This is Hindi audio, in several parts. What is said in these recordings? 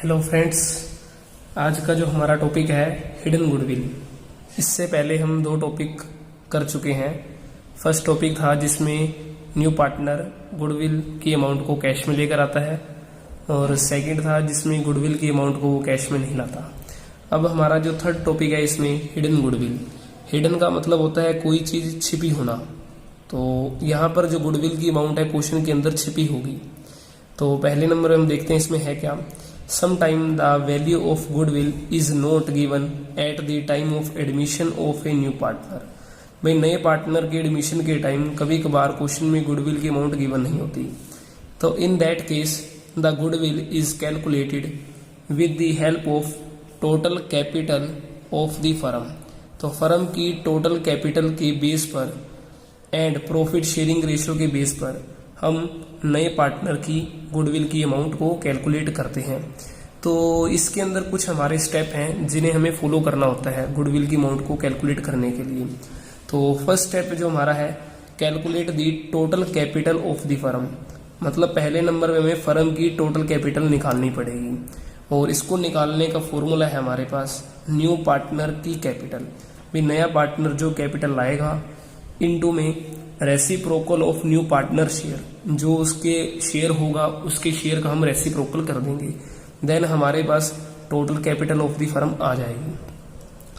हेलो फ्रेंड्स, आज का जो हमारा टॉपिक है हिडन गुडविल। इससे पहले हम दो टॉपिक कर चुके हैं। फर्स्ट टॉपिक था जिसमें न्यू पार्टनर गुडविल की अमाउंट को कैश में लेकर आता है, और सेकंड था जिसमें गुडविल की अमाउंट को वो कैश में नहीं लाता। अब हमारा जो थर्ड टॉपिक है इसमें हिडन गुडविल। हिडन का मतलब होता है कोई चीज़ छिपी होना। तो यहाँ पर जो गुडविल की अमाउंट है क्वेश्चन के अंदर छिपी होगी। तो पहले नंबर में हम देखते हैं इसमें है क्या। Sometime the value of goodwill is not given at the time of admission of a new partner। भाई नए पार्टनर के एडमिशन के टाइम कभी कभार क्वेश्चन में गुडविल की अमाउंट गिवन नहीं होती। तो in that case the goodwill is calculated with the help of total capital of the firm. तो फर्म की टोटल कैपिटल के बेस पर एंड प्रॉफिट शेयरिंग रेशियो के बेस पर हम नए पार्टनर की गुडविल की अमाउंट को कैलकुलेट करते हैं। तो इसके अंदर कुछ हमारे स्टेप हैं जिन्हें हमें फॉलो करना होता है गुडविल की अमाउंट को कैलकुलेट करने के लिए। तो फर्स्ट स्टेप जो हमारा है, calculate the total capital of the firm. मतलब पहले नंबर में हमें फर्म की टोटल कैपिटल निकालनी पड़ेगी, और इसको निकालने का फॉर्मूला है हमारे पास न्यू पार्टनर की कैपिटल। भी नया पार्टनर जो कैपिटल लाएगा इनटू में reciprocal of new partner share, जो उसके शेयर होगा उसके शेयर का हम रेसिप्रोकल कर देंगे। देन हमारे पास total capital of the firm आ जाएगी।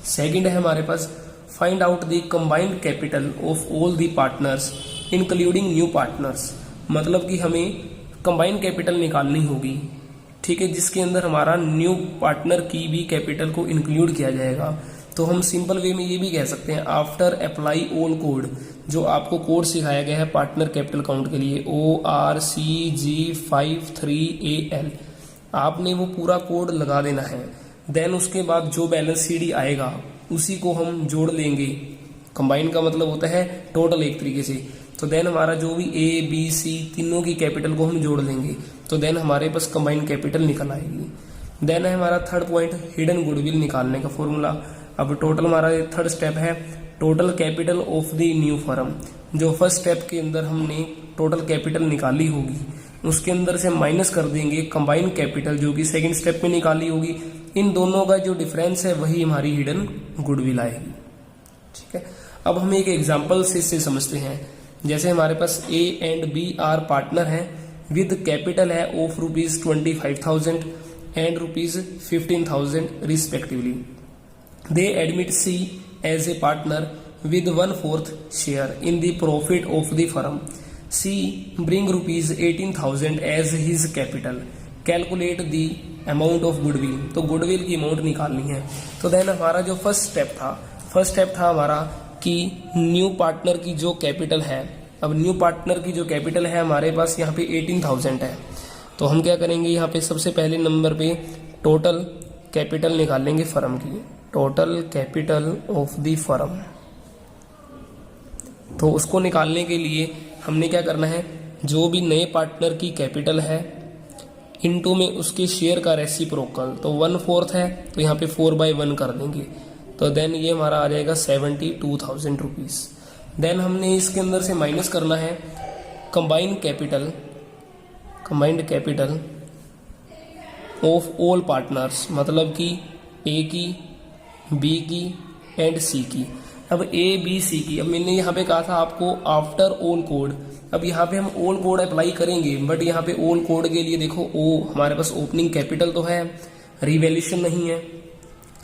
सेकंड है हमारे पास find out the combined capital of all the partners including new partners. मतलब कि हमें कंबाइंड कैपिटल निकालनी होगी, ठीक है, जिसके अंदर हमारा न्यू पार्टनर की भी कैपिटल को इंक्लूड किया जाएगा। तो हम सिंपल वे में ये भी कह सकते हैं आफ्टर अप्लाई ऑल कोड, जो आपको कोड सिखाया गया है पार्टनर कैपिटल काउंट के लिए ORCG53AL, आपने वो पूरा कोड लगा देना है। देन उसके बाद जो बैलेंस CD आएगा उसी को हम जोड़ लेंगे। कंबाइन का मतलब होता है टोटल एक तरीके से। तो देन हमारा जो भी ABC तीनों की कैपिटल को हम जोड़ लेंगे, तो देन हमारे पास कंबाइन कैपिटल निकल आएगी। देन है हमारा थर्ड पॉइंट हिडन गुडविल निकालने का फॉर्मूला। अब टोटल हमारा थर्ड स्टेप है total capital of the new firm. जो फर्स्ट स्टेप के अंदर हमने टोटल कैपिटल निकाली होगी उसके अंदर से माइनस कर देंगे कंबाइन कैपिटल जो कि सेकंड स्टेप में निकाली होगी। इन दोनों का जो डिफरेंस है वही हमारी हिडन गुडविल आएगी, ठीक है। अब हम एक एग्जांपल से इससे समझते हैं। जैसे हमारे पास A and B are partner है विद कैपिटल है of ₹25,000 and ₹15,000 respectively. They admit C as a partner with 1/4 share in the profit of the firm. C bring ₹18,000 as his capital. Calculate the amount of goodwill. तो गुडविल की अमाउंट निकालनी है। तो देन हमारा जो फर्स्ट स्टेप था हमारा कि न्यू पार्टनर की जो कैपिटल है। अब न्यू पार्टनर की जो कैपिटल है हमारे पास यहाँ पे 18,000 है। तो हम क्या करेंगे, यहाँ पे सबसे पहले नंबर पे टोटल कैपिटल निकालेंगे फर्म की, total capital of the firm. तो उसको निकालने के लिए हमने क्या करना है, जो भी नए पार्टनर की कैपिटल है इनटू में उसके शेयर का रेसिप्रोकल। तो 1/4 है तो यहाँ पे 4/1 कर देंगे। तो देन ये हमारा आ जाएगा ₹72,000। देन हमने इसके अंदर से माइनस करना है combined capital of all partners, मतलब कि A की, B की एंड C की। अब A B C की, अब मैंने यहाँ पे कहा था आपको आफ्टर ऑल कोड। अब यहाँ पे हम ऑल कोड अप्लाई करेंगे, बट यहाँ पे ऑल कोड के लिए देखो O हमारे पास ओपनिंग कैपिटल तो है, रिवैल्यूएशन नहीं है।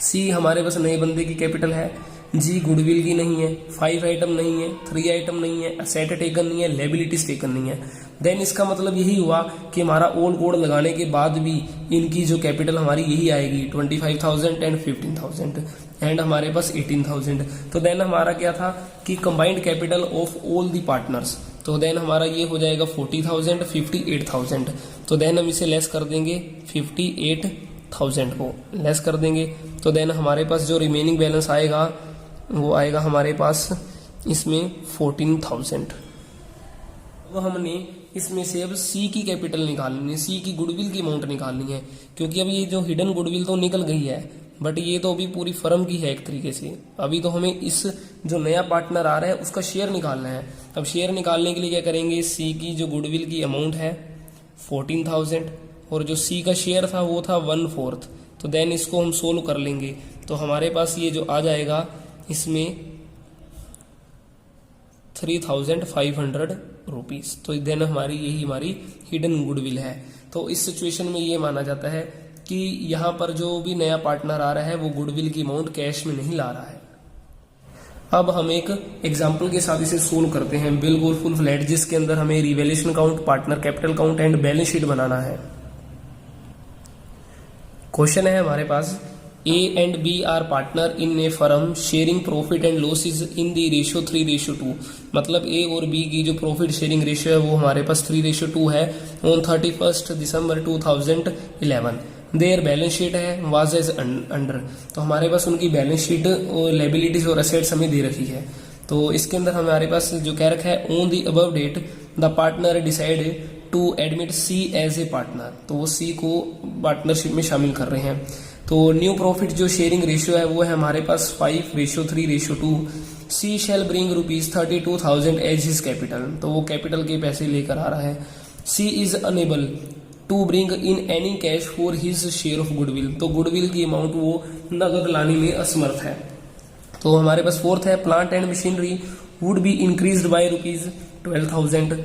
C हमारे पास नए बंदे की कैपिटल है। G गुडविल की नहीं है। 5 आइटम नहीं है, 3 आइटम नहीं है, एसेट टेकन नहीं है, लायबिलिटीज टेकन नहीं है। देन इसका मतलब यही हुआ कि हमारा ऑल कोड लगाने के बाद भी इनकी जो कैपिटल हमारी यही आएगी 25,000 एंड 15,000 एंड हमारे पास 18,000। तो देन हमारा क्या था कि combined capital of all the partners. तो देन हमारा ये हो जाएगा 40,000 58,000। तो देन हम इसे लेस कर देंगे, 58,000 को लेस कर देंगे। तो देन हमारे पास जो रिमेनिंग बैलेंस आएगा वो आएगा हमारे पास इसमें 14,000। वो हमने इसमें से अब C की कैपिटल निकालनी है, C की गुडविल की अमाउंट निकालनी है, क्योंकि अब ये जो हिडन गुडविल तो निकल गई है, बट ये तो अभी पूरी फर्म की है एक तरीके से। अभी तो हमें इस जो नया पार्टनर आ रहा है उसका शेयर निकालना है। अब शेयर निकालने के लिए क्या करेंगे, C की जो गुडविल की अमाउंट है 14,000 और जो सी का शेयर था वो था 1/4। तो देन इसको हम सोल्व कर लेंगे तो हमारे पास ये जो आ जाएगा इसमें 3,500 रुपीज। तो देन यही हमारी हिडन गुडविल है। तो इस सिचुएशन में ये माना जाता है कि यहाँ पर जो भी नया पार्टनर आ रहा है वो गुडविल की अमाउंट कैश में नहीं ला रहा है। अब हम एक एग्जाम्पल के साथ इसे सोल्व करते हैं बिल्कुल फुल फ्लैट, जिसके अंदर हमें revaluation account, partner capital account and balance sheet बनाना है। क्वेश्चन है हमारे पास, A and B are partner in a firm sharing profit and losses in the ratio 3:2। मतलब A और B की जो प्रॉफिट शेयरिंग रेशियो है वो हमारे पास 3:2 है on 31 December 2011। Their balance sheet है वाज एज अंडर। तो हमारे पास उनकी बैलेंस शीट और लायबिलिटीज और एसेट्स हमें दे रखी है। तो इसके अंदर हमारे पास जो कह रखा है, on the above date the partner decide to admit C as a partner. तो वो सी को पार्टनरशिप में शामिल कर रहे हैं। तो न्यू प्रॉफिट जो शेयरिंग रेशियो है वो है हमारे पास 5:3:2। C shall bring ₹32,000 as his capital. तो वो कैपिटल के पैसे लेकर आ रहा है। C is unable to bring in any cash for his share of goodwill. तो गुडविल की अमाउंट वो नगद लाने में असमर्थ है। तो हमारे पास फोर्थ है, plant and machinery would be increased by ₹12,000।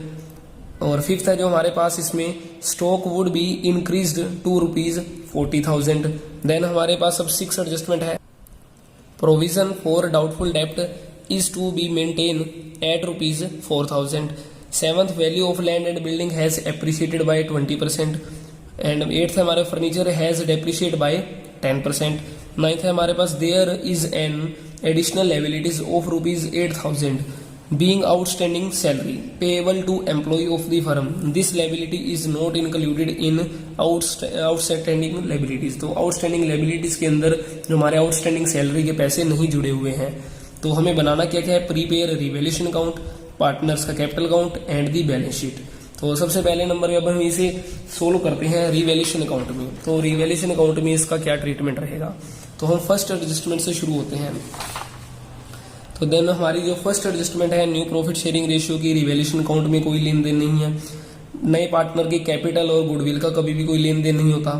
और फिफ्थ है जो हमारे पास इसमें, stock would be increased to ₹40,000। Then हमारे पास अब सिक्स एडजस्टमेंट है, प्रोविजन फॉर डाउटफुल डेप्ट is to be maintain at ₹4,000। Seventh, value of land and building has appreciated by 20%। And eighth हमारे furniture has depreciate by 10%। Ninth है हमारे पास, there is an additional liabilities of ₹8,000 being outstanding salary payable to employee of the firm. This liability is not included in outstanding liabilities। तो outstanding liabilities के अंदर जो हमारे outstanding salary के पैसे नहीं जुड़े हुए हैं। तो हमें बनाना क्या क्या है, प्रीपेयर रिवैल्यूएशन अकाउंट, पार्टनर्स का capital account and the balance sheet. तो सबसे पहले नंबर में अब हम इसे सोल्व करते हैं रिवैल्यूएशन अकाउंट में। तो रिवैल्यूएशन अकाउंट में इसका क्या ट्रीटमेंट रहेगा, तो हम फर्स्ट एडजस्टमेंट से शुरू होते हैं। तो देन हमारी जो फर्स्ट एडजस्टमेंट है, न्यू प्रॉफिट शेयरिंग रेशियो की, रिवैल्यूएशन अकाउंट में कोई लेन देन नहीं है। नए पार्टनर के कैपिटल और गुडविल का कभी भी कोई लेन देन नहीं होता।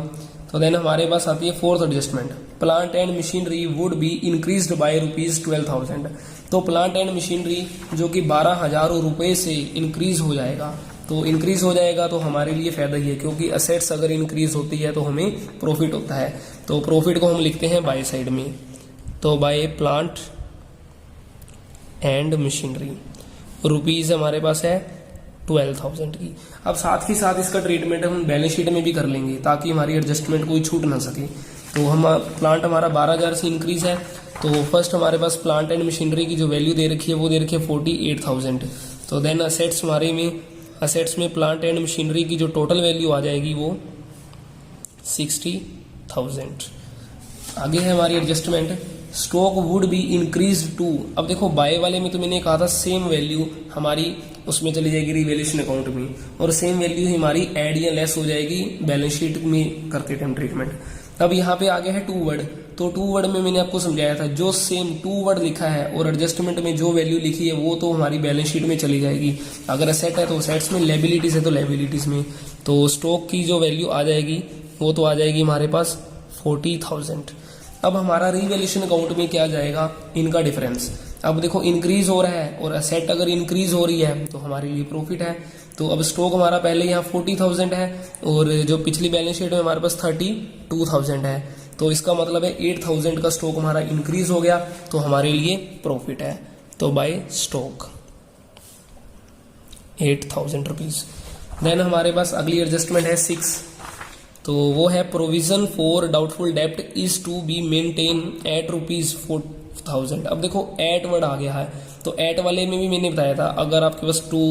तो देन हमारे पास आती है fourth adjustment, plant and machinery would be increased by ₹12,000। तो प्लांट एंड मशीनरी जो कि 12,000 रुपए से इंक्रीज हो जाएगा। तो इंक्रीज हो जाएगा तो हमारे लिए फायदा ही है, क्योंकि असेट्स अगर इंक्रीज होती है तो हमें प्रॉफिट होता है। तो प्रॉफिट को हम लिखते हैं बाय साइड में। तो by plant and machinery rupees हमारे पास है 12,000 की। अब साथ ही साथ इसका ट्रीटमेंट हम बैलेंस शीट में भी कर लेंगे ताकि हमारी एडजस्टमेंट कोई छूट ना सके। तो हम प्लांट हमारा 12,000 से इंक्रीज है। तो फर्स्ट हमारे पास प्लांट एंड मशीनरी की जो वैल्यू दे रखी है वो दे रखी है 48,000। तो देन असेट्स हमारे में, असेट्स में प्लांट एंड मशीनरी की जो टोटल वैल्यू आ जाएगी वो 60,000। आगे है हमारी adjustment, stock would be increase to. अब देखो बाय वाले में तो मैंने कहा था सेम वैल्यू हमारी उसमें चली जाएगी रिवैल्यूएशन अकाउंट में, और सेम वैल्यू हमारी ऐड या लेस हो जाएगी बैलेंस शीट में करते टाइम ट्रीटमेंट। अब यहाँ पे आगे है टू वर्ड। तो टू वर्ड में मैंने आपको समझाया था, जो सेम टू वर्ड लिखा है और एडजस्टमेंट में जो वैल्यू लिखी है वो तो हमारी बैलेंस शीट में चली जाएगी। अगर असेट है तो असेट्स में, लायबिलिटीज है तो लायबिलिटीज में। तो स्टॉक की जो वैल्यू आ जाएगी वो तो आ जाएगी हमारे पास 40,000। अब हमारा रिवैल्यूएशन अकाउंट में क्या जाएगा, इनका डिफरेंस। अब देखो इंक्रीज हो रहा है और असेट अगर इंक्रीज हो रही है तो हमारे लिए प्रॉफिट है। तो अब स्टॉक हमारा पहले यहाँ 40,000 है और जो पिछली बैलेंस शीट में हमारे पास 32,000 है। तो इसका मतलब है 8,000 का स्टॉक हमारा इंक्रीज हो गया तो हमारे लिए प्रॉफिट है। तो बाय स्टॉक 8,000 रुपीज। देन हमारे पास अगली एडजस्टमेंट है 6। तो वो है प्रोविजन फॉर डाउटफुल डेप्ट is to be maintain at ₹4,000। अब देखो एट वर्ड आ गया है, तो एट वाले में भी मैंने बताया था अगर आपके पास टू,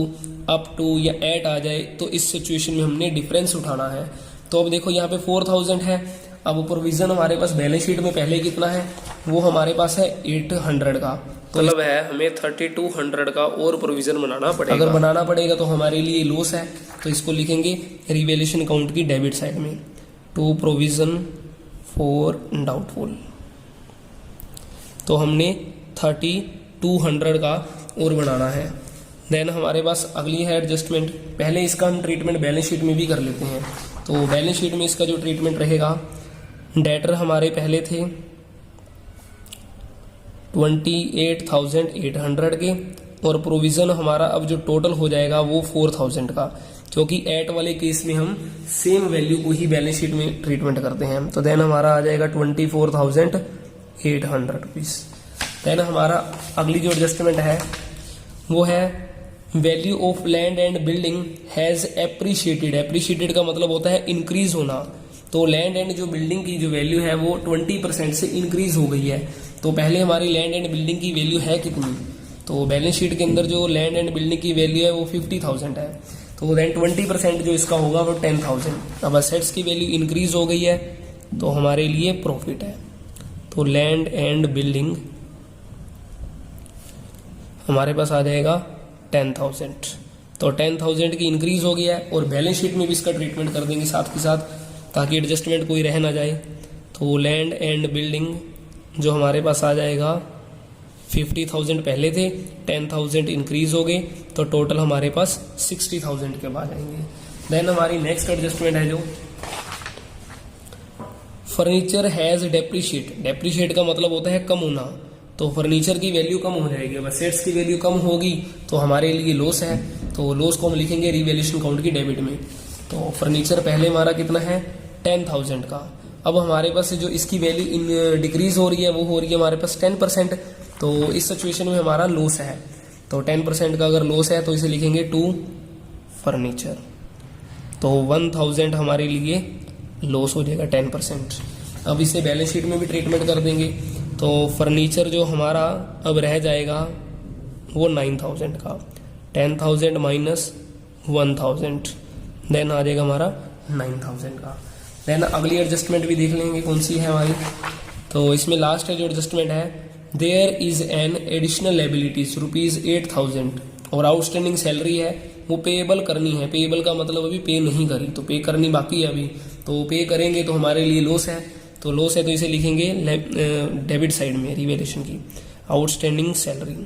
अप टू या एट आ जाए तो इस सिचुएशन में हमने डिफरेंस उठाना है। तो अब देखो यहाँ पे 4,000 है। अब प्रोविजन हमारे पास बैलेंस शीट में पहले कितना है, वो हमारे पास है 800 का। तो मतलब है हमें 3200 का और प्रोविजन बनाना पड़ेगा। अगर बनाना पड़ेगा तो हमारे लिए लॉस है, तो इसको लिखेंगे रिवैल्यूएशन अकाउंट की डेबिट साइड में, टू प्रोविजन फॉर डाउटफुल। तो हमने 3200 का और बनाना है। देन हमारे पास अगली है एडजस्टमेंट। पहले इसका हम ट्रीटमेंट बैलेंस शीट में भी कर लेते हैं। तो बैलेंस शीट में इसका जो ट्रीटमेंट रहेगा, डेटर हमारे पहले थे 28,800 के, और प्रोविजन हमारा अब जो टोटल हो जाएगा वो 4,000 का, क्योंकि एट वाले केस में हम सेम वैल्यू को ही बैलेंस शीट में ट्रीटमेंट करते हैं। तो देन हमारा आ जाएगा 24,800 रुपीज। देन हमारा अगली जो एडजस्टमेंट है वो है value of land and building has appreciated. Appreciated का मतलब होता है इंक्रीज होना। तो लैंड एंड जो बिल्डिंग की जो वैल्यू है वो 20% से इंक्रीज हो गई है। तो पहले हमारी लैंड एंड बिल्डिंग की वैल्यू है कितनी, तो बैलेंस शीट के अंदर जो लैंड एंड बिल्डिंग की वैल्यू है वो 50,000 है। तो देन 20% जो इसका होगा वो 10,000। अब असेट्स की वैल्यू इंक्रीज हो गई है तो हमारे लिए प्रॉफिट है। तो लैंड एंड बिल्डिंग हमारे पास आ जाएगा 10,000। तो 10,000 की इंक्रीज हो गया है और बैलेंस शीट में भी इसका ट्रीटमेंट कर देंगे साथ के साथ, ताकि एडजस्टमेंट कोई रह ना जाए। तो लैंड एंड बिल्डिंग जो हमारे पास आ जाएगा 50,000 पहले थे, 10,000 इंक्रीज हो गए, तो टोटल हमारे पास 60,000 के बाद आएंगे। देन हमारी नेक्स्ट एडजस्टमेंट है जो फर्नीचर हैज डेप्रिशिएट। डेप्रिशिएट का मतलब होता है कम होना। तो फर्नीचर की वैल्यू कम हो जाएगी, अब असेट्स की वैल्यू कम होगी तो हमारे लिए लॉस है। तो लॉस को हम लिखेंगे रिवैल्यूएशन काउंट की डेबिट में। तो फर्नीचर पहले हमारा कितना है 10,000 का, अब हमारे पास जो इसकी वैल्यू डिक्रीज हो रही है वो हो रही है हमारे पास 10%। तो इस सिचुएशन में हमारा लॉस है। तो 10% का अगर लॉस है तो इसे लिखेंगे टू फर्नीचर। तो 1,000 हमारे लिए लॉस हो जाएगा 10%। अब इसे बैलेंस शीट में भी ट्रीटमेंट कर देंगे। तो फर्नीचर जो हमारा अब रह जाएगा वो 9,000 का, 10,000 माइनस 1,000, देन आ जाएगा हमारा 9,000 का। देन अगली एडजस्टमेंट भी देख लेंगे कौन सी है हमारी। तो इसमें लास्ट है जो एडजस्टमेंट है, there is an additional liabilities ₹8,000 और आउटस्टैंडिंग सैलरी है वो पेएबल करनी है। पेएबल का मतलब अभी पे नहीं करी, तो पे करनी बाकी है अभी, तो पे करेंगे तो हमारे लिए लॉस है। तो लॉस है तो इसे लिखेंगे डेबिट साइड में रिवैल्यूएशन की, आउटस्टैंडिंग सैलरी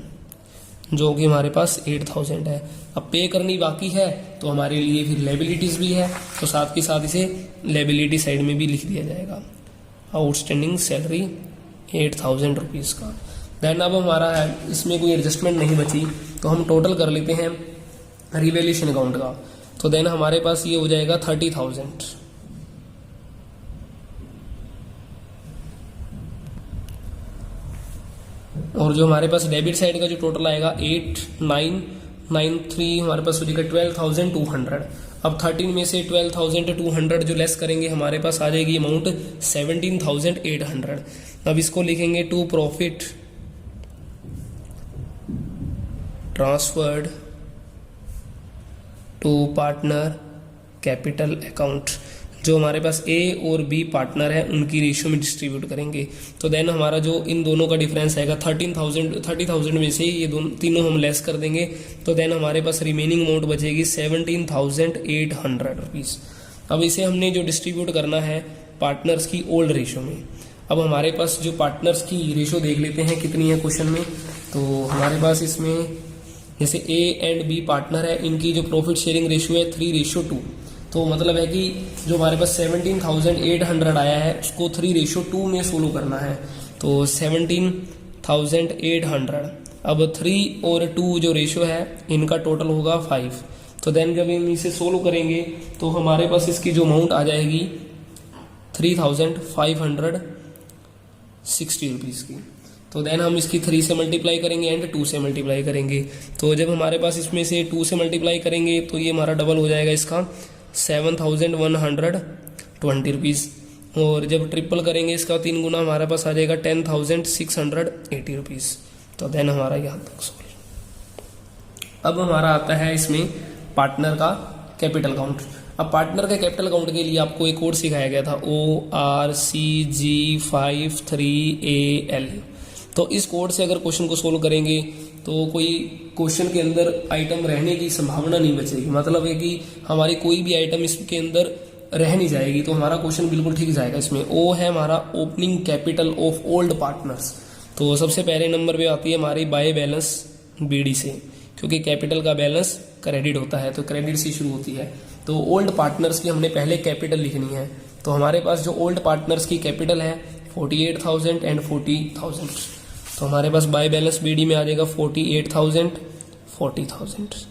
जो कि हमारे पास 8,000 है। अब पे करनी बाकी है तो हमारे लिए फिर लायबिलिटीज भी है, तो साथ के साथ इसे लायबिलिटी साइड में भी लिख दिया जाएगा, आउटस्टैंडिंग सैलरी 8,000 रुपीज़ का। देन अब हमारा है इसमें कोई एडजस्टमेंट नहीं बची तो हम टोटल कर लेते हैं रिवैल्यूएशन अकाउंट का। तो देन हमारे पास ये हो जाएगा 30,000 और जो हमारे पास डेबिट साइड का जो टोटल आएगा 8,993 हमारे पास हो जाएगा 12,200। अब 13 में से 12,200 जो लेस करेंगे हमारे पास आ जाएगी अमाउंट 17,800। अब इसको लिखेंगे to profit transferred to partner capital account. जो हमारे पास ए और बी पार्टनर है उनकी रेशियो में डिस्ट्रीब्यूट करेंगे। तो देन हमारा जो इन दोनों का डिफरेंस आएगा 30,000 में से ये दोनों तीनों हम लेस कर देंगे। तो देन हमारे पास रिमेनिंग अमाउंट बचेगी 17,800 रुपीज़। अब इसे हमने जो डिस्ट्रीब्यूट करना है पार्टनर्स की ओल्ड रेशियो में। अब हमारे पास जो पार्टनर्स की रेशियो देख लेते हैं कितनी है क्वेश्चन में। तो हमारे पास इसमें जैसे ए एंड बी पार्टनर है, इनकी जो प्रॉफिट शेयरिंग रेशियो है 3:2। तो मतलब है कि जो हमारे पास 17,800 आया है उसको 3:2 में सोल्व करना है। तो 17,800 अब 3 और 2 जो रेशियो है इनका टोटल होगा 5। तो देन जब हम इसे सोल्व करेंगे तो हमारे पास इसकी जो अमाउंट आ जाएगी 3,560 रुपीज़ की। तो देन हम इसकी 3 से मल्टीप्लाई करेंगे एंड 2 से मल्टीप्लाई करेंगे। तो जब हमारे पास इसमें से 2 से मल्टीप्लाई करेंगे तो ये हमारा डबल हो जाएगा इसका 7,120 रुपीज़। और जब ट्रिपल करेंगे इसका 3 गुना हमारे पास आ जाएगा 10,680 रुपीज़। तो देन हमारा यहाँ तक सॉल्व। अब हमारा आता है इसमें पार्टनर का कैपिटल अकाउंट। अब पार्टनर के कैपिटल अकाउंट के लिए आपको एक कोड सिखाया गया था ORCG53AL। तो इस कोड से अगर क्वेश्चन को सोल्व करेंगे तो कोई क्वेश्चन के अंदर आइटम रहने की संभावना नहीं बचेगी। मतलब है कि हमारी कोई भी आइटम इसके अंदर रह नहीं जाएगी, तो हमारा क्वेश्चन बिल्कुल ठीक जाएगा। इसमें ओ है हमारा opening capital of old partners. तो सबसे पहले नंबर पे आती है हमारी बाय बैलेंस BD से, क्योंकि कैपिटल का बैलेंस क्रेडिट होता है तो क्रेडिट से शुरू होती है। तो ओल्ड पार्टनर्स की हमने पहले कैपिटल लिखनी है। तो हमारे पास जो ओल्ड पार्टनर्स की कैपिटल है 48,000 एंड 40,000। तो हमारे पास बाय बैलेंस बीडी में आ जाएगा 48,000 40,000।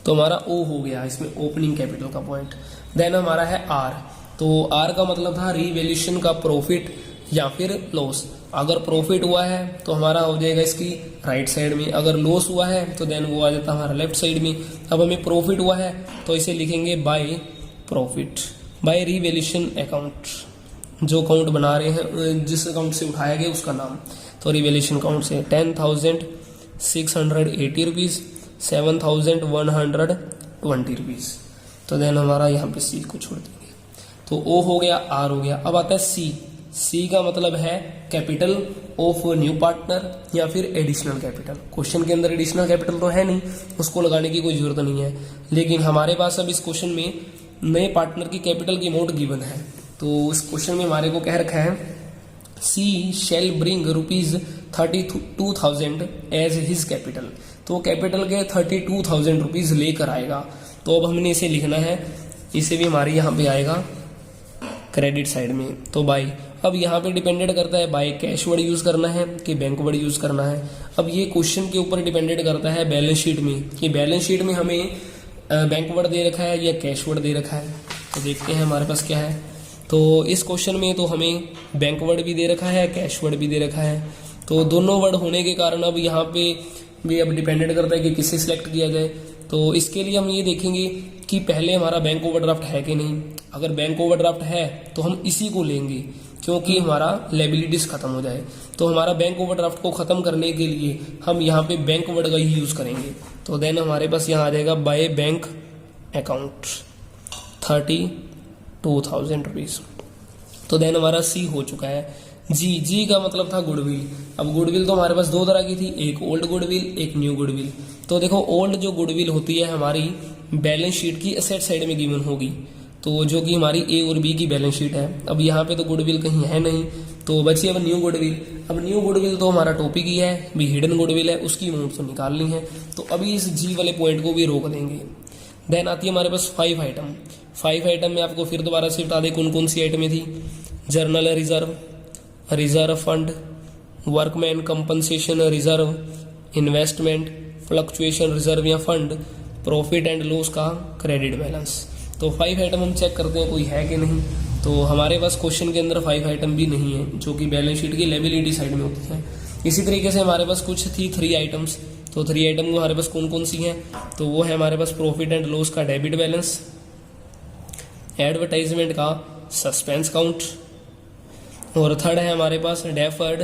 तो हमारा ओ हो गया इसमें ओपनिंग कैपिटल का पॉइंट। देन हमारा है आर। तो आर का मतलब था रीवैल्यूएशन का प्रॉफिट या फिर लॉस। अगर प्रॉफिट हुआ है तो हमारा हो जाएगा इसकी राइट साइड में, अगर लॉस हुआ है तो देन वो आ जाता है हमारा लेफ्ट साइड में। अब हमें प्रॉफिट हुआ है तो इसे लिखेंगे by profit, by revaluation account, जो अकाउंट बना रहे हैं जिस अकाउंट से उठाया गया उसका नाम। तो रीवैल्यूएशन अकाउंट से 10,680 रुपीज, 7,120 रुपीज। तो देन हमारा यहाँ पे सी को छोड़ देंगे। तो ओ हो गया, आर हो गया। अब आता है सी। सी का मतलब है कैपिटल ऑफ न्यू पार्टनर या फिर एडिशनल कैपिटल। क्वेश्चन के अंदर एडिशनल कैपिटल तो है नहीं, उसको लगाने की कोई जरूरत नहीं है, लेकिन हमारे पास अब इस क्वेश्चन में नए पार्टनर की कैपिटल की अमाउंट गिवन है। तो इस क्वेश्चन में हमारे को कह रखा है C shall bring rupees 32,000 as his capital. तो कैपिटल के 32,000 रुपीज लेकर आएगा। तो अब हमने इसे लिखना है, इसे भी हमारे यहाँ पे आएगा क्रेडिट साइड में। तो बाय, अब यहाँ पे डिपेंडेड करता है बाय कैश वर्ड यूज करना है कि बैंक वर्ड यूज करना है। अब ये क्वेश्चन के ऊपर डिपेंडेड करता है बैलेंस शीट में कि बैलेंस शीट में हमें बैंक वर्ड दे रखा है या कैश वर्ड दे रखा है। तो देखते हैं हमारे पास क्या है। तो इस क्वेश्चन में तो हमें बैंक वर्ड भी दे रखा है, कैश वर्ड भी दे रखा है। तो दोनों वर्ड होने के कारण अब यहाँ पे भी अब डिपेंडेड करता है कि किसे सिलेक्ट किया जाए। तो इसके लिए हम ये देखेंगे कि पहले हमारा बैंक ओवरड्राफ्ट है कि नहीं। अगर बैंक ओवरड्राफ्ट है तो हम इसी को लेंगे क्योंकि हमारा लायबिलिटीज खत्म हो जाए। तो हमारा बैंक ओवरड्राफ्ट को खत्म करने के लिए हम यहाँ पे बैंक वर्ड का ही यूज करेंगे। तो देन हमारे पास यहाँ आ जाएगा बाय बैंक अकाउंट 32,000 रुपीज। तो देन हमारा सी हो चुका है। जी, जी का मतलब था गुडविल। अब गुडविल तो हमारे पास दो तरह की थी, एक ओल्ड गुडविल एक न्यू गुडविल। तो देखो ओल्ड जो गुडविल होती है हमारी बैलेंस शीट की एसेट साइड में गिवन होगी, तो जो कि हमारी ए और बी की बैलेंस शीट है। अब यहाँ पे तो गुडविल कहीं है नहीं, तो बची अब न्यू गुडविल। अब न्यू गुडविल तो हमारा टॉपिक ही है, भी हिडन गुडविल है, उसकी अमाउंट तो निकालनी है। तो अभी इस जी वाले पॉइंट को भी रोक देंगे। देन आती है हमारे पास 5 आइटम। 5 आइटम में आपको फिर दोबारा से बता दें कौन कौन सी आइटमें थी। Journal reserve, reserve fund, workman compensation reserve, investment, fluctuation reserve या फंड, प्रॉफिट एंड लॉस का क्रेडिट बैलेंस। तो 5 आइटम हम चेक करते हैं कोई है कि नहीं। तो हमारे पास क्वेश्चन के अंदर 5 आइटम भी नहीं है जो कि बैलेंस शीट की लायबिलिटी साइड में होती है। इसी तरीके से हमारे पास कुछ थी 3 आइटम्स। तो 3 आइटम हमारे पास कौन कौन सी हैं, तो वो है हमारे पास प्रॉफिट एंड लॉस का डेबिट बैलेंस, एडवर्टाइजमेंट का सस्पेंस काउंट, और थर्ड है हमारे पास डेफर्ड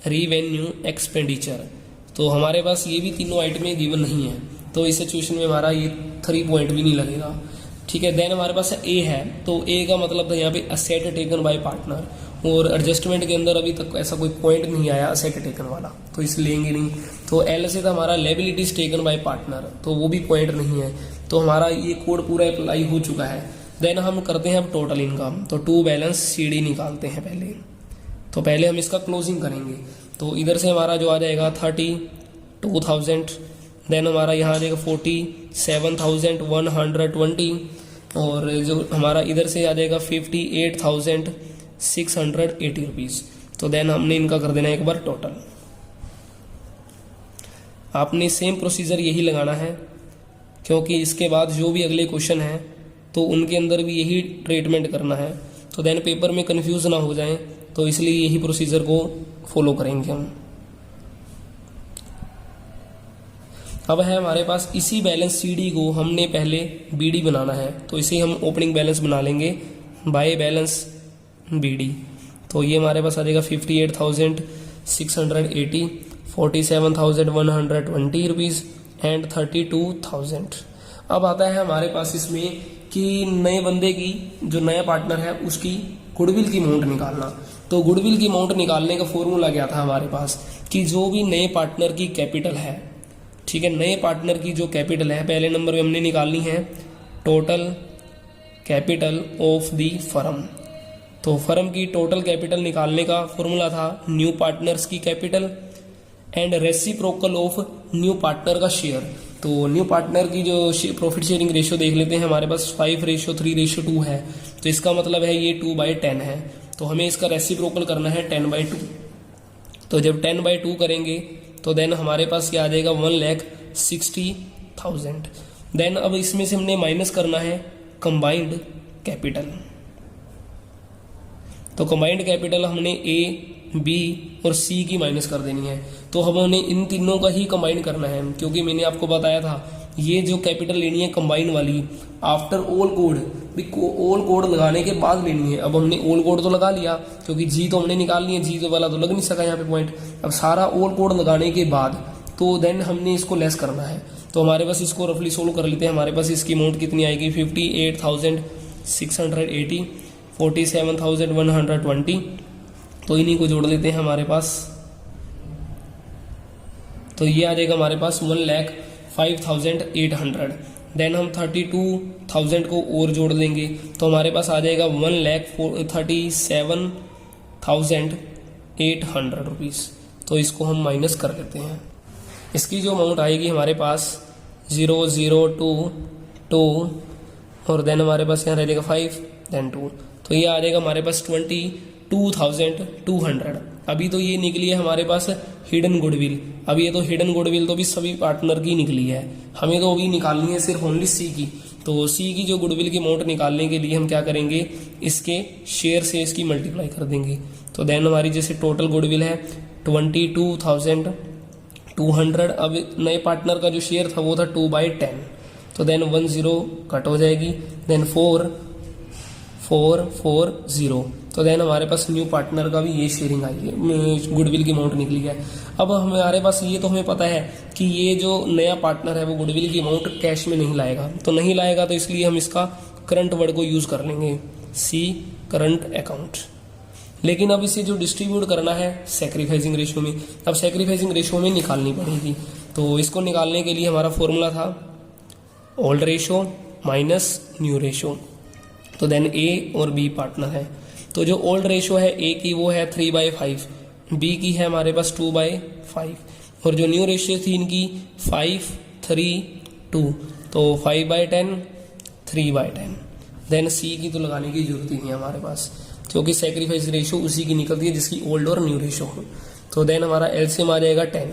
रिवेन्यू एक्सपेंडिचर। तो हमारे पास ये भी तीनों आइटमें गिवन नहीं है, तो इस सिचुएशन में हमारा ये 3 पॉइंट भी नहीं लगेगा। ठीक है। देन हमारे पास ए है। तो ए का मतलब था यहाँ पे असेट टेकन बाय पार्टनर, और एडजस्टमेंट के अंदर अभी तक ऐसा कोई पॉइंट नहीं आया असेट टेकन वाला, तो इस लेंगे नहीं। तो एल से था हमारा लायबिलिटीज टेकन बाय पार्टनर, तो वो भी पॉइंट नहीं है। तो हमारा ये कोड पूरा अप्लाई हो चुका है। देन हम करते हैं अब टोटल इनकम। तो टू बैलेंस सीडी निकालते हैं पहले। तो पहले हम इसका क्लोजिंग करेंगे। तो इधर से हमारा जो आ जाएगा 32,000, देन हमारा यहाँ आ जाएगा 47,120, और जो हमारा इधर से आ जाएगा 58,680 रुपीज़। तो देन हमने इनका कर देना एक बार टोटल। आपने सेम प्रोसीजर यही लगाना है, क्योंकि इसके बाद जो भी अगले क्वेश्चन हैं तो उनके अंदर भी यही ट्रीटमेंट करना है। तो देन पेपर में कंफ्यूज ना हो जाएं, तो इसलिए यही प्रोसीजर को फॉलो करेंगे हम। अब है हमारे पास इसी बैलेंस सीडी को हमने पहले बीडी बनाना है, तो इसे हम ओपनिंग बैलेंस बना लेंगे बाय बैलेंस बीडी। तो ये हमारे पास आ जाएगा 58,680, 47,120 रुपीज़ एंड 32,000। अब आता है हमारे पास इसमें कि नए बंदे की, जो नया पार्टनर है उसकी गुडविल की अमाउंट निकालना। तो गुडविल की अमाउंट निकालने का फॉर्मूला क्या था हमारे पास कि जो भी नए पार्टनर की कैपिटल है, ठीक है, नए पार्टनर की जो कैपिटल है पहले नंबर में हमने निकालनी है total capital of the firm. तो फर्म की टोटल कैपिटल निकालने का फॉर्मूला था न्यू पार्टनर्स की capital and reciprocal of new partner का शेयर। तो न्यू पार्टनर की जो प्रॉफिट शेयरिंग रेशियो देख लेते हैं, हमारे पास 5:3:2 है, तो इसका मतलब है ये 2/10 है। तो हमें इसका रेसिप्रोकल करना है 10/2। तो जब 10/2 करेंगे तो देन हमारे पास क्या आ जाएगा 1,60,000। देन अब इसमें से हमने माइनस करना है कंबाइंड कैपिटल। तो कंबाइंड कैपिटल हमने ए, बी और सी की माइनस कर देनी है। तो हमने इन तीनों का ही कंबाइन करना है, क्योंकि मैंने आपको बताया था ये जो कैपिटल लेनी है कंबाइन वाली after all code, all code लगाने के बाद लेनी है। अब हमने ऑल कोड तो लगा लिया, क्योंकि जी तो हमने निकाल लिया, जी तो वाला तो लग नहीं सका यहाँ पे पॉइंट। अब सारा ऑल कोड लगाने के बाद तो देन हमने इसको लेस करना है। तो हमारे पास इसको रफली सोल्व कर लेते हैं। हमारे पास इसकी अमाउंट कितनी आएगी 58,680, 47,120। तो इन्हीं को जोड़ लेते हैं हमारे पास। तो ये आ जाएगा हमारे पास 1,05,800। देन हम 32,000 को और जोड़ देंगे तो हमारे पास आ जाएगा 1,37,800 रुपीज़। तो इसको हम माइनस कर देते हैं। इसकी जो अमाउंट आएगी हमारे पास 0,022 और देन हमारे पास यहाँ रह जाएगा 5 देन 2। तो ये आ जाएगा हमारे पास 22,200। अभी तो ये निकली है हमारे पास हिडन गुडविल। अब ये तो हिडन गुडविल तो भी सभी पार्टनर की निकली है, हमें तो अभी निकालनी है सिर्फ ओनली सी की। तो सी की जो गुडविल की अमाउंट निकालने के लिए हम क्या करेंगे, इसके शेयर से इसकी मल्टीप्लाई कर देंगे। तो देन हमारी जैसे टोटल गुडविल है 22,200। अब नए पार्टनर का जो शेयर था वो था 2/10। तो देन 10 कट हो जाएगी, देन 4,4,4,0। तो देन हमारे पास न्यू पार्टनर का भी ये शेयरिंग आई है, गुडविल की अमाउंट निकली है। अब हमारे पास ये तो हमें पता है कि ये जो नया पार्टनर है वो गुडविल की अमाउंट कैश में नहीं लाएगा। तो नहीं लाएगा तो इसलिए हम इसका करंट वर्ड को यूज कर लेंगे, सी करंट अकाउंट। लेकिन अब इसे जो डिस्ट्रीब्यूट करना है सैक्रिफाइसिंग रेशियो में, अब सैक्रिफाइसिंग रेशियो में निकालनी पड़ेगी। तो इसको निकालने के लिए हमारा फॉर्मूला था old ratio minus new ratio. तो देन ए और बी पार्टनर है। तो जो ओल्ड रेशियो है ए की वो है 3/5, बी की है हमारे पास 2/5 और जो न्यू रेशियो थी इनकी 5:3:2। तो 5/10 3/10। देन सी की तो लगाने की जरूरत ही नहीं है हमारे पास, क्योंकि सैक्रिफाइस रेशियो उसी की निकलती है जिसकी ओल्ड और न्यू रेशियो हो। तो देन हमारा एलसीएम आ जाएगा 10।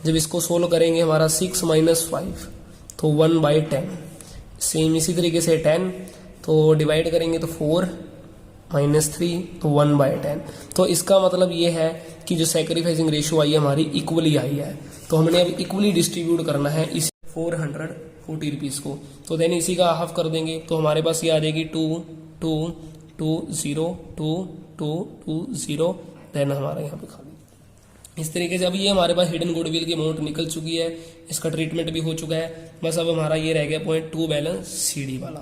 जब इसको सोल्व करेंगे हमारा 6 - 5 तो 1/10। सेम इसी तरीके से 10 तो डिवाइड करेंगे तो 4 - 3 तो 1/10। तो इसका मतलब ये है कि जो सैक्रिफाइसिंग रेशियो आई है हमारी इक्वली आई है। तो हमने अब इक्वली डिस्ट्रीब्यूट करना है इस 440 रुपीज को। तो देन इसी का हाफ कर देंगे तो हमारे पास ये आ जाएगी 2, 2, 2, 0, 2, 2, 2, 0। देन हमारा यहाँ पे खाली इस तरीके से अब ये हमारे पास हिडन गुडविल की अमाउंट निकल चुकी है, इसका ट्रीटमेंट भी हो चुका है। बस अब हमारा ये रह गया पॉइंट 2 बैलेंस सीडी वाला।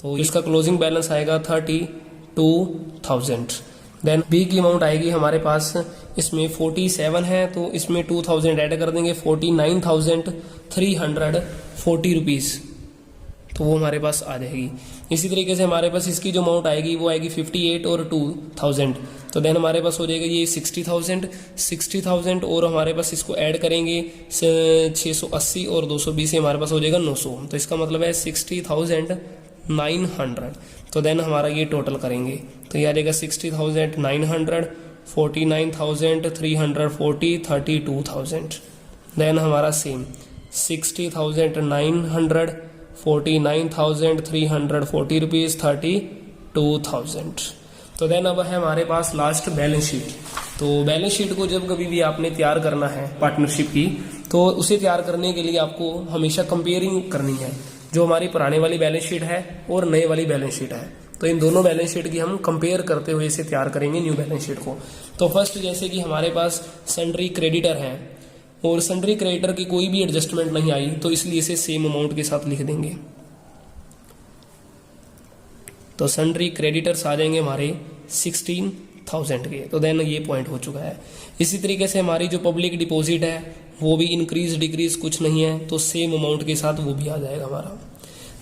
तो इसका क्लोजिंग बैलेंस आएगा 32,000। देन बी की अमाउंट आएगी हमारे पास, इसमें 47 है तो इसमें 2000 ऐड कर देंगे, 49,340 रुपीज। तो वो हमारे पास आ जाएगी। इसी तरीके से हमारे पास इसकी जो अमाउंट आएगी वो आएगी 58 और 2000। तो देन हमारे पास हो जाएगा ये 60,000 और हमारे पास इसको ऐड करेंगे 680 और 220 से हमारे पास हो जाएगा 900। तो इसका मतलब है 60,900। तो देन हमारा ये टोटल करेंगे तो ये आ जाएगा 60,900, 49,340, 32,000। देन हमारा सेम 60,900, 49,340 रुपीज, 32,000। तो देन अब है हमारे पास लास्ट बैलेंस शीट। तो बैलेंस शीट को जब कभी भी आपने तैयार करना है पार्टनरशिप की, तो उसे तैयार करने के लिए आपको हमेशा कंपेयरिंग करनी है, जो हमारी पुराने वाली बैलेंस शीट है और नए वाली बैलेंस शीट है। तो इन दोनों बैलेंस शीट की हम कंपेयर करते हुए इसे तैयार करेंगे न्यू बैलेंस शीट को। तो फर्स्ट जैसे कि हमारे पास सन्ड्री क्रेडिटर है और सन्ड्री क्रेडिटर की कोई भी एडजस्टमेंट नहीं आई, तो इसलिए इसे सेम अमाउंट के साथ लिख देंगे। तो सन्ड्री क्रेडिटर्स आ जाएंगे हमारे 16,000 के। तो देन ये पॉइंट हो चुका है। इसी तरीके से हमारी जो पब्लिक डिपॉजिट है वो भी इंक्रीज डिक्रीज कुछ नहीं है, तो सेम अमाउंट के साथ वो भी आ जाएगा हमारा।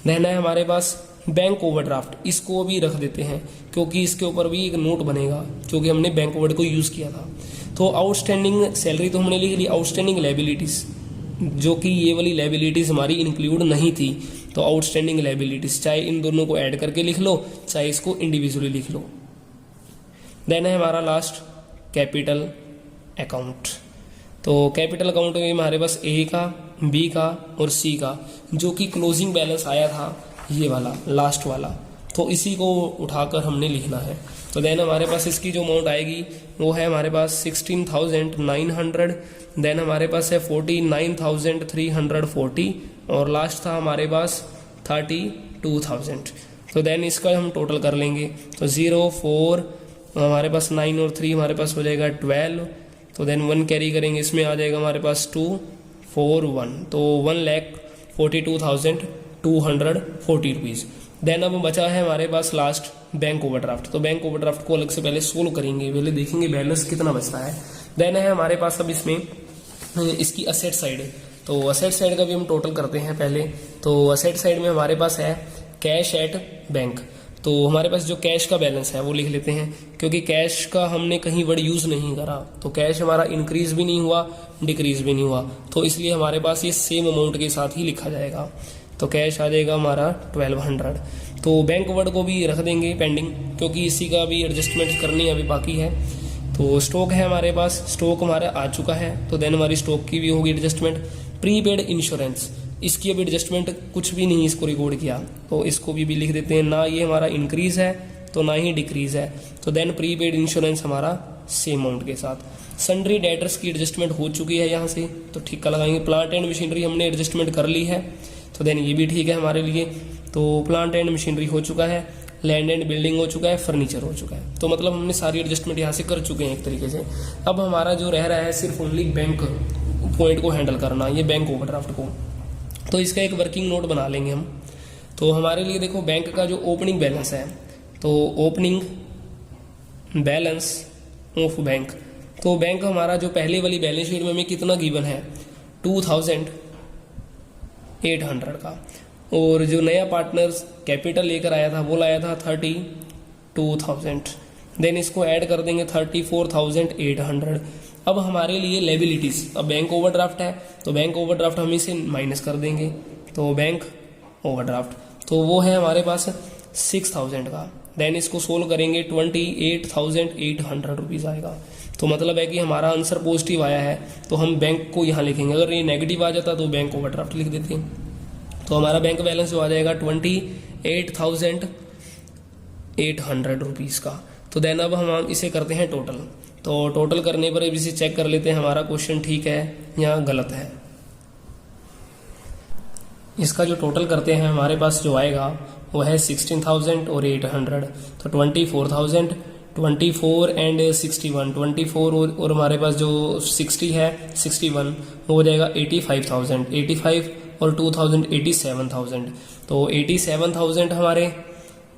देन है हमारे पास बैंक ओवरड्राफ्ट, इसको भी रख देते हैं क्योंकि इसके ऊपर भी एक नोट बनेगा, क्योंकि हमने बैंक ओवर को यूज किया था। तो आउटस्टैंडिंग सैलरी तो हमने लिख ली, आउटस्टैंडिंग लायबिलिटीज जो कि ये वाली लायबिलिटीज हमारी इंक्लूड नहीं थी, तो आउटस्टैंडिंग लायबिलिटीज, चाहे इन दोनों को ऐड करके लिख लो चाहे इसको इंडिविजुअली लिख लो। देन है हमारा लास्ट कैपिटल अकाउंट। तो कैपिटल अकाउंट में हमारे पास ए का, बी का और सी का जो कि क्लोजिंग बैलेंस आया था ये वाला लास्ट वाला, तो इसी को उठाकर हमने लिखना है। तो देन हमारे पास इसकी जो अमाउंट आएगी वो है हमारे पास 16,900, देन हमारे पास है 49,340 और लास्ट था हमारे पास 32,000। तो देन इसका हम टोटल कर लेंगे, तो 0 4 हमारे पास 9 और 3 हमारे पास हो जाएगा 12, तो देन 1 कैरी करेंगे, इसमें आ जाएगा हमारे पास 2 4 1, तो 1,42,240 रुपीज़। देन अब बचा है हमारे पास लास्ट बैंक ओवरड्राफ्ट। तो बैंक ओवरड्राफ्ट को अलग से पहले सोल्व करेंगे, पहले देखेंगे बैलेंस कितना बचता है। देन है हमारे पास अब इसमें इसकी असेट साइड, तो असेट साइड का भी हम टोटल करते हैं पहले। तो असेट साइड में हमारे पास है कैश एट बैंक, तो हमारे पास जो कैश का बैलेंस है वो लिख लेते हैं, क्योंकि कैश का हमने कहीं वर्ड यूज नहीं करा, तो कैश हमारा इंक्रीज भी नहीं हुआ डिक्रीज भी नहीं हुआ, तो इसलिए हमारे पास ये सेम अमाउंट के साथ ही लिखा जाएगा। तो कैश आ जाएगा हमारा 1200। तो बैंक वर्ड को भी रख देंगे पेंडिंग, क्योंकि इसी का भी एडजस्टमेंट करनी अभी बाकी है। तो स्टॉक है हमारे पास, स्टॉक हमारा आ चुका है, तो देन हमारी स्टॉक की भी होगी एडजस्टमेंट। प्रीपेड इंश्योरेंस, इसकी अभी एडजस्टमेंट कुछ भी नहीं इसको रिकॉर्ड किया, तो इसको भी लिख देते हैं, ना ये हमारा इंक्रीज है तो ना ही डिक्रीज है। तो देन प्रीपेड इंश्योरेंस हमारा सेम अमाउंट के साथ। सन्ड्री डेटर्स की एडजस्टमेंट हो चुकी है यहाँ से, तो ठीक का लगाएंगे। प्लांट एंड मशीनरी हमने एडजस्टमेंट कर ली है, तो देन ये भी ठीक है हमारे लिए। तो प्लांट एंड मशीनरी हो चुका है, लैंड एंड बिल्डिंग हो चुका है, फर्नीचर हो चुका है, तो मतलब हमने सारी एडजस्टमेंट यहाँ से कर चुके हैं एक तरीके से। अब हमारा जो रह रहा है सिर्फ ओनली बैंक पॉइंट को हैंडल करना, ये बैंक ओवरड्राफ्ट को। तो इसका एक वर्किंग नोट बना लेंगे हम। तो हमारे लिए देखो बैंक का जो ओपनिंग बैलेंस है, तो ओपनिंग बैलेंस ऑफ बैंक, तो बैंक हमारा जो पहले वाली बैलेंस शीट में हमें कितना गिवन है 2,800 का, और जो नया पार्टनर्स कैपिटल लेकर आया था वो लाया था 32,000, देन इसको ऐड कर देंगे 34,800। अब हमारे लिए लेबिलिटीज, अब बैंक ओवरड्राफ्ट है तो बैंक ओवरड्राफ्ट हम इसे माइनस कर देंगे, तो बैंक ओवरड्राफ्ट तो वो है हमारे पास 6,000 का। देन इसको सोल्व करेंगे 28,800 रुपीज़ आएगा। तो मतलब है कि हमारा आंसर पॉजिटिव आया है, तो हम बैंक को यहाँ लिखेंगे। अगर ये नेगेटिव आ जाता तो बैंक ओवरड्राफ्ट लिख देते हैं। तो हमारा बैंक बैलेंस जो आ जाएगा 28,800 रुपीज़ का। तो देन अब हम इसे करते हैं टोटल, तो टोटल करने पर अब इसे चेक कर लेते हैं हमारा क्वेश्चन ठीक है या गलत है। इसका जो टोटल करते हैं हमारे पास जो आएगा वो है 16,000 और 800, तो 24,000, 24 एंड 61, 24 और हमारे पास जो 60 है 61, वो हो जाएगा 85,000, 85 और 2,000 87,000, तो 87,000 हमारे।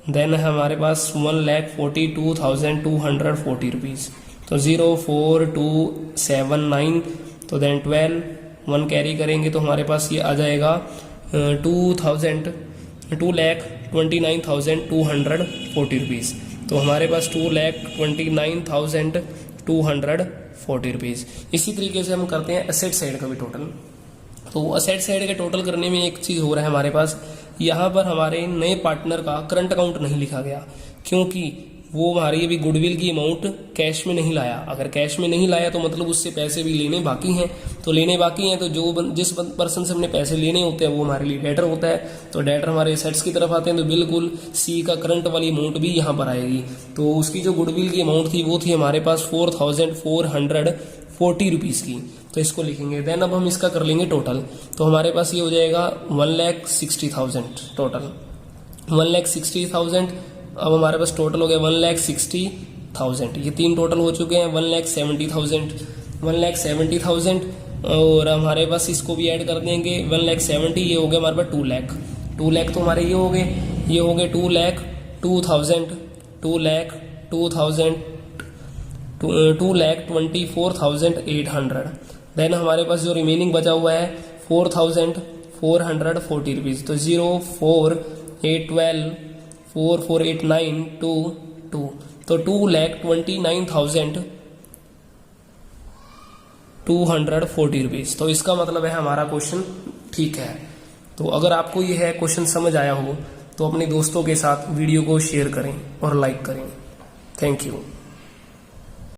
देन हमारे पास 1,42,240 रुपीज़, तो 04279, तो देन 12 1 कैरी करेंगे तो हमारे पास ये आ जाएगा 2,29,240 रुपीज़। तो हमारे पास 2,29,240 रुपीज़। इसी तरीके से हम करते हैं एसेट साइड का भी टोटल। तो असेट साइड के टोटल करने में एक चीज़ हो रहा है हमारे पास, यहाँ पर हमारे नए पार्टनर का करंट अकाउंट नहीं लिखा गया, क्योंकि वो हमारी अभी गुडविल की अमाउंट कैश में नहीं लाया। अगर कैश में नहीं लाया तो मतलब उससे पैसे भी लेने बाकी हैं, तो लेने बाकी हैं तो जिस पर्सन से हमने पैसे लेने होते हैं वो हमारे लिए डेटर होता है, तो डेटर हमारे एसेट्स की तरफ आते हैं, तो बिल्कुल सी का करंट वाली अमाउंट भी यहाँ पर आएगी। तो उसकी जो गुडविल की अमाउंट थी वो थी हमारे पास 4,440 रुपीज़ की, तो इसको लिखेंगे। देन अब हम इसका कर लेंगे टोटल, तो हमारे पास ये हो जाएगा 1,60,000 टोटल, 1,60,000। अब हमारे पास टोटल हो गया 1,60,000, ये तीन टोटल हो चुके हैं 1,70,000, 1,70,000 और हमारे पास इसको भी ऐड कर देंगे 1,70,000, ये हो गया हमारे पास 2 लाख। 2 लाख तो हमारे ये हो गए 2,24,800। देन हमारे पास जो रिमेनिंग बचा हुआ है 4,440 रुपीज़, तो 04812 448922, तो 2,29,000 240 रुपीज। तो इसका मतलब है हमारा क्वेश्चन ठीक है। तो अगर आपको यह है क्वेश्चन समझ आया हो तो अपने दोस्तों के साथ वीडियो को शेयर करें और लाइक करें। Thank you.